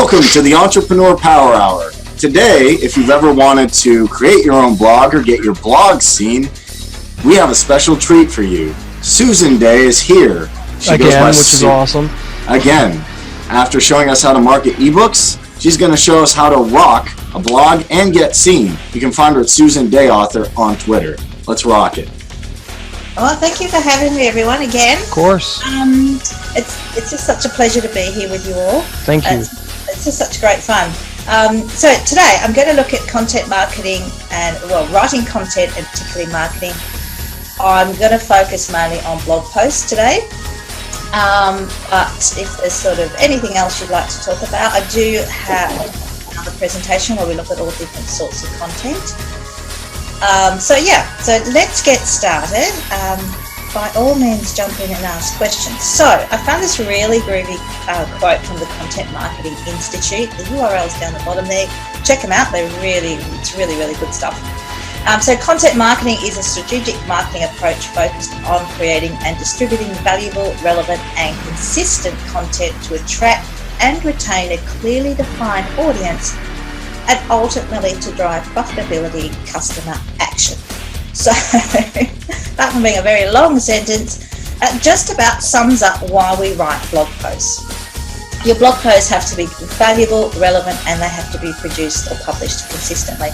Welcome to the Entrepreneur Power Hour. Today, if you've ever wanted to create your own blog or get your blog seen, we have a special treat for you. Susan Day is here. She again, which is awesome. Again, after showing us how to market ebooks, she's going to show us how to rock a blog and get seen. You can find her at Susan Day Author on Twitter. Let's rock it. Well, thank you for having me, everyone, again. Of course. It's just such a pleasure to be here with you all. Thank you. It's just such great fun. So today I'm going to look at content marketing and, writing content and particularly marketing. I'm going to focus mainly on blog posts today. But if there's sort of anything else you'd like to talk about, I do have another presentation where we look at all different sorts of content. So let's get started. By all means, jump in and ask questions. So I found this really groovy quote from the Content Marketing Institute. The URL's down the bottom there. Check them out. It's really good stuff. So content marketing is a strategic marketing approach focused on creating and distributing valuable, relevant, and consistent content to attract and retain a clearly defined audience and ultimately to drive profitability, customer action. So, apart from being a very long sentence, just about sums up why we write blog posts. Your blog posts have to be valuable, relevant, and they have to be produced or published consistently.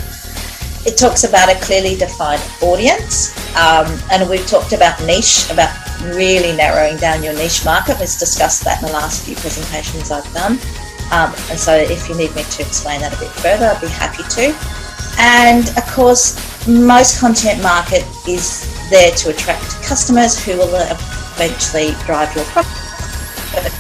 It talks about a clearly defined audience, and we've talked about niche, about really narrowing down your niche market. We've discussed that in the last few presentations I've done. And so if you need me to explain that a bit further, I'd be happy to. And of course, most content market is there to attract customers who will eventually drive your profit.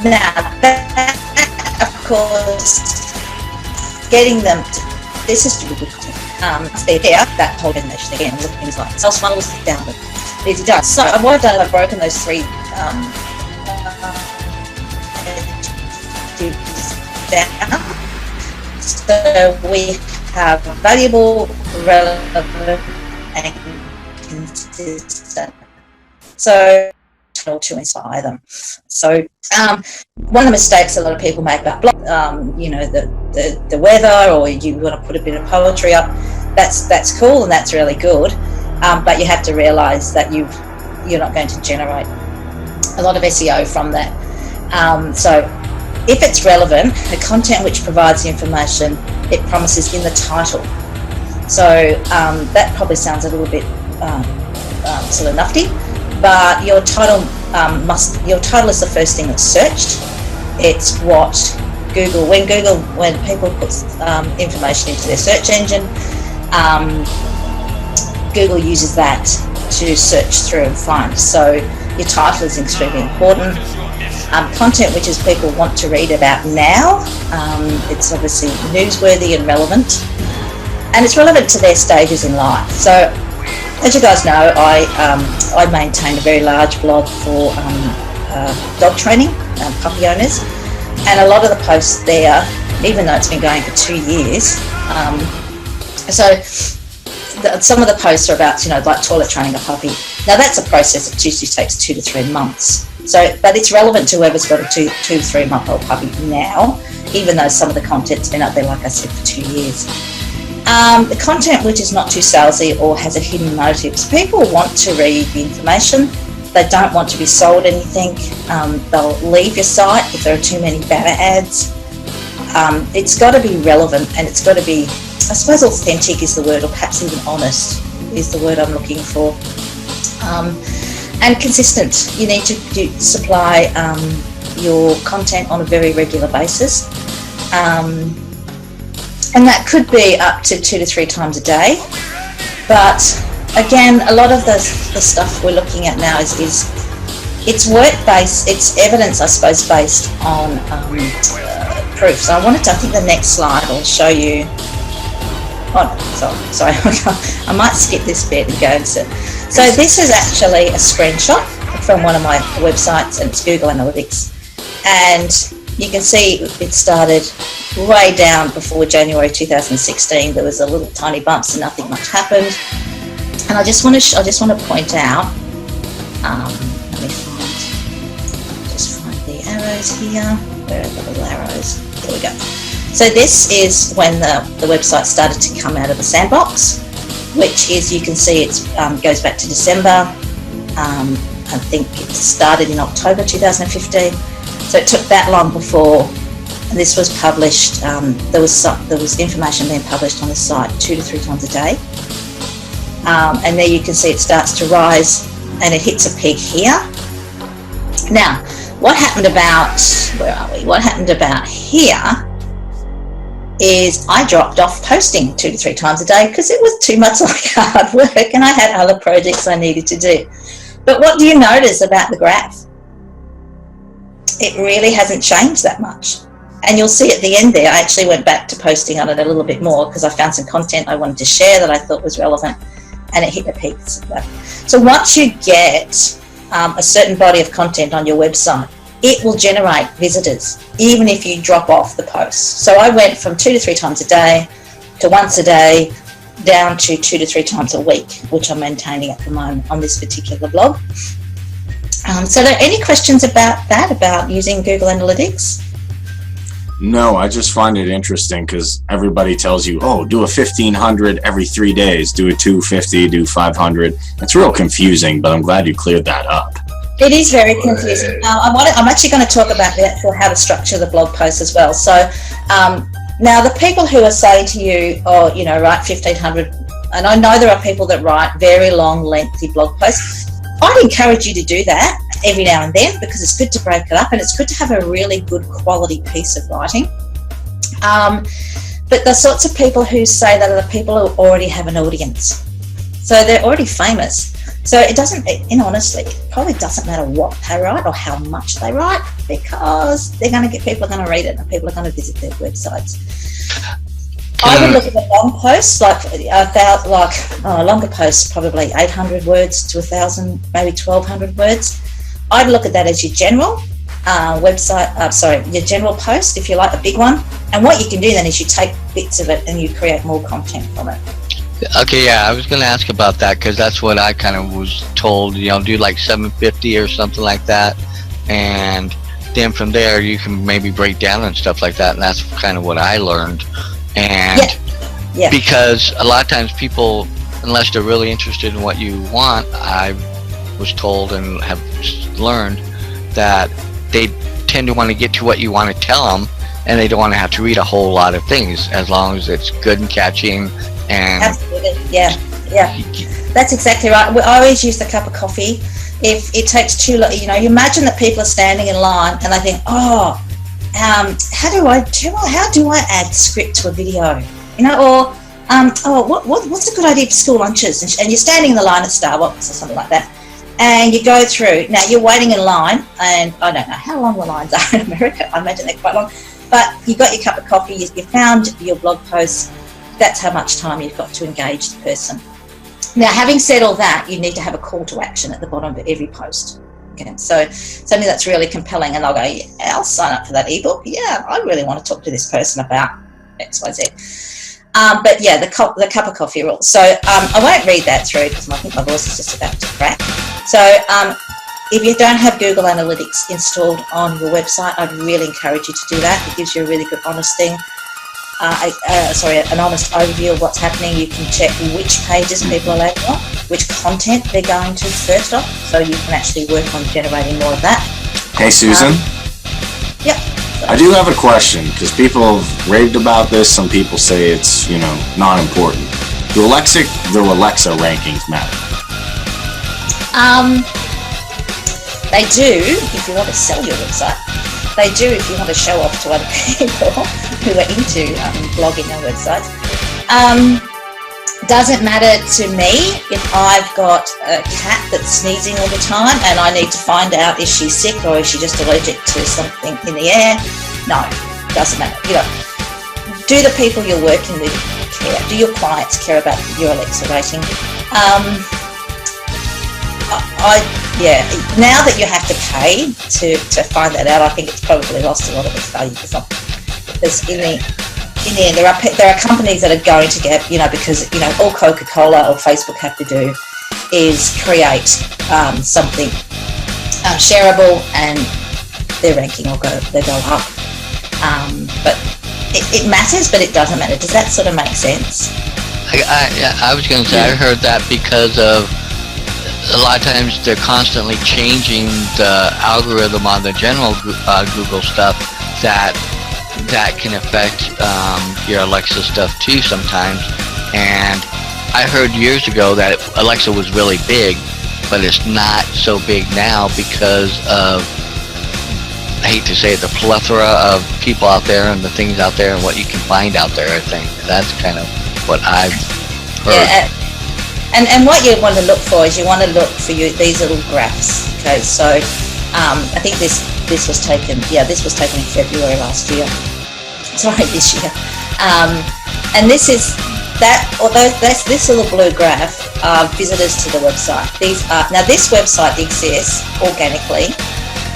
Now, that, of course, getting them to, this is to be good content. They're there, that whole definition again, looking at things like sales funnels down, but it's done. So what I've done is I've broken those three down. So we have valuable, relevant, and consistent. So to inspire them. So one of the mistakes a lot of people make about blog, the weather, or you want to put a bit of poetry up, that's cool and that's really good, but you have to realise that you're not going to generate a lot of SEO from that. So if it's relevant, the content which provides the information it promises in the title. So that probably sounds a little bit sort of nufty, but your title is the first thing that's searched. It's what when people put information into their search engine, Google uses that to search through and find. So your title is extremely important. Content which is people want to read about now, it's obviously newsworthy and relevant, and it's relevant to their stages in life. So as you guys know, I maintain a very large blog for dog training, puppy owners, and a lot of the posts there, even though it's been going for 2 years, some of the posts are about, like toilet training a puppy. Now that's a process that usually takes 2 to 3 months. So, but it's relevant to whoever's got a 2 to 3 month old puppy now, even though some of the content's been up there, like I said, for 2 years. The content which is not too salesy or has a hidden motives. People want to read the information. They don't want to be sold anything. They'll leave your site if there are too many banner ads. It's got to be relevant, and it's got to be, I suppose authentic is the word, or perhaps even honest is the word I'm looking for. And consistent. You need to supply your content on a very regular basis. And that could be up to 2 to 3 times a day. But again, a lot of the stuff we're looking at now is it's work-based, it's evidence, I suppose, based on proof. So I think the next slide will show you, sorry, I might skip this bit and go into it. So this is actually a screenshot from one of my websites, and it's Google Analytics. And you can see it started way down before January 2016. There was a little tiny bumps and nothing much happened. And I just want to point out. Let me find the arrows here. Where are the little arrows? There we go. So this is when the website started to come out of the sandbox, which is, you can see it goes back to December. I think it started in October 2015. So it took that long before this was published. There was information being published on the site 2 to 3 times a day. And there you can see it starts to rise and it hits a peak here. Now, what happened about, where are we? What happened about here is I dropped off posting 2 to 3 times a day because it was too much like hard work and I had other projects I needed to do. But what do you notice about the graph? It really hasn't changed that much. And you'll see at the end there, I actually went back to posting on it a little bit more because I found some content I wanted to share that I thought was relevant, and it hit a peak. So once you get a certain body of content on your website, it will generate visitors, even if you drop off the posts. So I went from 2 to 3 times a day to once a day, down to 2 to 3 times a week, which I'm maintaining at the moment on this particular blog. So are there any questions about that, about using Google Analytics? No, I just find it interesting because everybody tells you, oh, do a 1,500 every 3 days, do a 250, do 500. It's real confusing, but I'm glad you cleared that up. It is very confusing. I'm actually going to talk about that for how to structure the blog post as well. So now the people who are saying to you, oh, you know, write 1,500, and I know there are people that write very long, lengthy blog posts. I'd encourage you to do that every now and then because it's good to break it up and it's good to have a really good quality piece of writing. But the sorts of people who say that are the people who already have an audience. So they're already famous. So it doesn't, honestly, it probably doesn't matter what they write or how much they write because they're going to get, people are going to read it and people are going to visit their websites. I would look at a long post, longer posts, probably 800 words to 1,000, maybe 1,200 words. I'd look at that as your general your general post, if you like, a big one. And what you can do then is you take bits of it and you create more content from it. Okay, yeah, I was going to ask about that because that's what I kind of was told, you know, do like 750 or something like that. And then from there you can maybe break down and stuff like that. And that's kind of what I learned. And yeah. Because a lot of times people, unless they're really interested in what you want, I was told and have learned that they tend to want to get to what you want to tell them, and they don't want to have to read a whole lot of things as long as it's good and catching. And absolutely, yeah, that's exactly right. I always use the cup of coffee. If it takes too long, you know, you imagine that people are standing in line and they think, oh, how do I add script to a video? You know, or what's a good idea for school lunches? And you're standing in the line at Starbucks or something like that, and you go through. Now you're waiting in line, and I don't know how long the lines are in America. I imagine they're quite long. But you got your cup of coffee, you found your blog post. That's how much time you've got to engage the person. Now, having said all that, you need to have a call to action at the bottom of every post. Okay, so something that's really compelling, and I'll go, yeah, I'll sign up for that ebook. Yeah, I really want to talk to this person about X, Y, Z. But yeah, the cup of coffee rule. So I won't read that through because I think my voice is just about to crack. So if you don't have Google Analytics installed on your website, I'd really encourage you to do that. It gives you a really good honest thing. An honest overview of what's happening. You can check which pages people are landing on, which content they're going to first off, so you can actually work on generating more of that. Hey, Susan? Yep. I do have a question, because people have raved about this. Some people say it's, you know, not important. Do Alexa rankings matter? They do if you want to sell your website. They do if you want to show off to other people who are into blogging on websites. Doesn't matter to me if I've got a cat that's sneezing all the time and I need to find out is she sick or is she just allergic to something in the air. No, doesn't matter. You know, do the people you're working with care? Do your clients care about your Alexa rating? Yeah, now that you have to pay to find that out, I think it's probably lost a lot of its value for something. Because in the end, there are companies that are going to get, because all Coca-Cola or Facebook have to do is create something shareable, and their ranking will go up. But it matters, but it doesn't matter. Does that sort of make sense? I was going to say, I heard that because of a lot of times they're constantly changing the algorithm on the general Google stuff that can affect your Alexa stuff too sometimes. And I heard years ago that Alexa was really big, but it's not so big now because of, I hate to say it, the plethora of people out there and the things out there and what you can find out there. I think that's kind of what I've heard. Yeah, and what you want to look for is you want to look for these little graphs. Okay, so I think this was taken. Yeah, this was taken in February last year. Sorry, this year. And this is that. Although this little blue graph are visitors to the website. Now this website exists organically.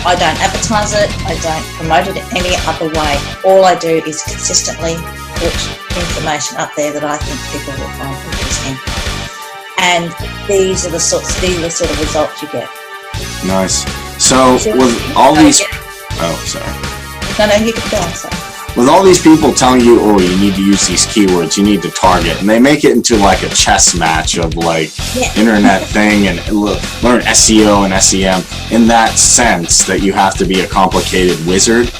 I don't advertise it. I don't promote it any other way. All I do is consistently put information up there that I think people will find interesting. And these are the sort of results you get. Nice. So with all these, sorry. No, you can go on. Sorry. With all these people telling you, you need to use these keywords, you need to target, and they make it into like a chess match of internet thing and learn SEO and SEM in that sense that you have to be a complicated wizard.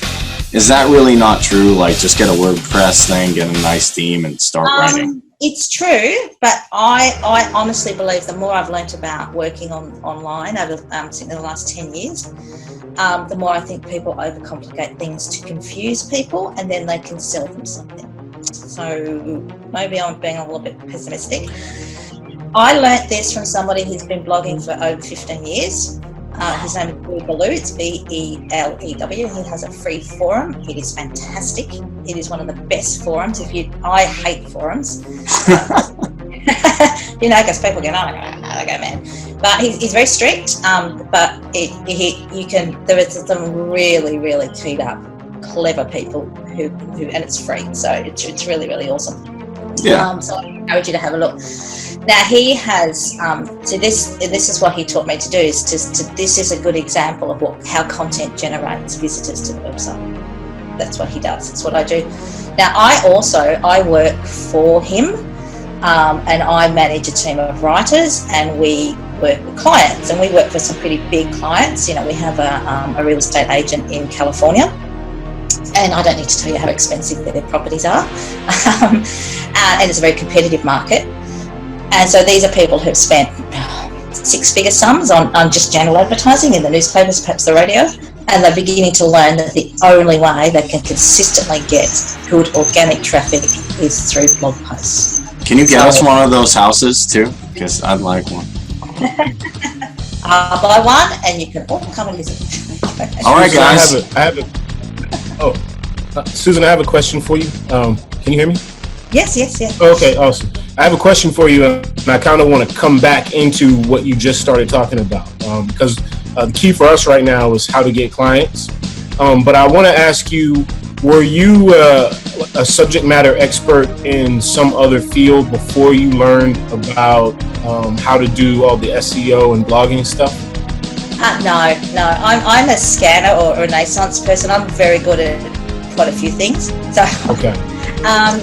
Is that really not true? Like, just get a WordPress thing, get a nice theme, and start writing. It's true, but I honestly believe the more I've learnt about working online over in the last 10 years, the more I think people overcomplicate things to confuse people, and then they can sell them something. So maybe I'm being a little bit pessimistic. I learnt this from somebody who's been blogging for over 15 years. His name is Belew. It's Belew. He has a free forum. It is fantastic. It is one of the best forums. I hate forums. Because people go, okay, man. But he's very strict. But there is some really, really keyed up, clever people who and it's free. So it's really, really awesome. Yeah. So I encourage you to have a look. Now he has, this is what he taught me to do. This is a good example of how content generates visitors to the website. That's what he does. That's what I do. Now I work for him, and I manage a team of writers, and we work with clients, and we work for some pretty big clients. We have a real estate agent in California. And I don't need to tell you how expensive their properties are. And it's a very competitive market. And so these are people who've spent six-figure sums on just general advertising in the newspapers, perhaps the radio, and they're beginning to learn that the only way they can consistently get good organic traffic is through blog posts. Can you get us one of those houses too? Because I'd like one. I'll buy one, and you can all come and visit. All right, guys. Susan, I have a question for you. Can you hear me? Yes. Okay, awesome. I have a question for you, and I kind of want to come back into what you just started talking about, because the key for us right now is how to get clients. But I want to ask you, were you a subject matter expert in some other field before you learned about how to do all the SEO and blogging stuff? No. I'm a scanner or a Renaissance person. I'm very good at quite a few things. So. Okay.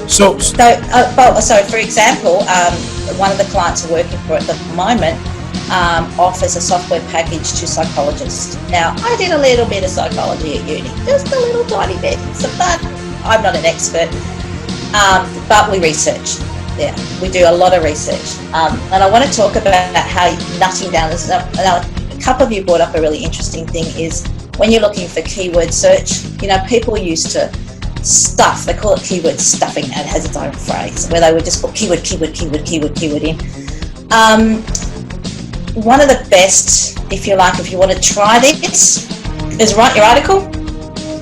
So for example, one of the clients I'm working for at the moment offers a software package to psychologists. Now, I did a little bit of psychology at uni, just a little tiny bit. So, but I'm not an expert. But we research. Yeah, we do a lot of research. And I want to talk about how nutting down this. Now, a couple of you brought up a really interesting thing is when you're looking for keyword search, people used to stuff, they call it keyword stuffing, and it has its own phrase, where they would just put keyword in. One of the best, if you want to try this, is write your article,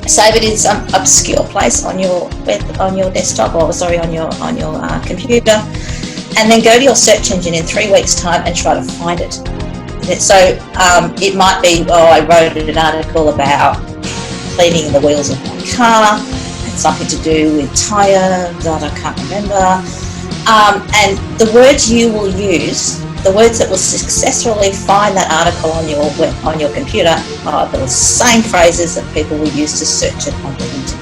save it in some obscure place on your desktop, on your computer, and then go to your search engine in 3 weeks' time and try to find it. So it might be, I wrote an article about cleaning the wheels of my car. It's something to do with tyre that I can't remember. And the words you will use, the words that will successfully find that article on your computer, are the same phrases that people will use to search it on the internet.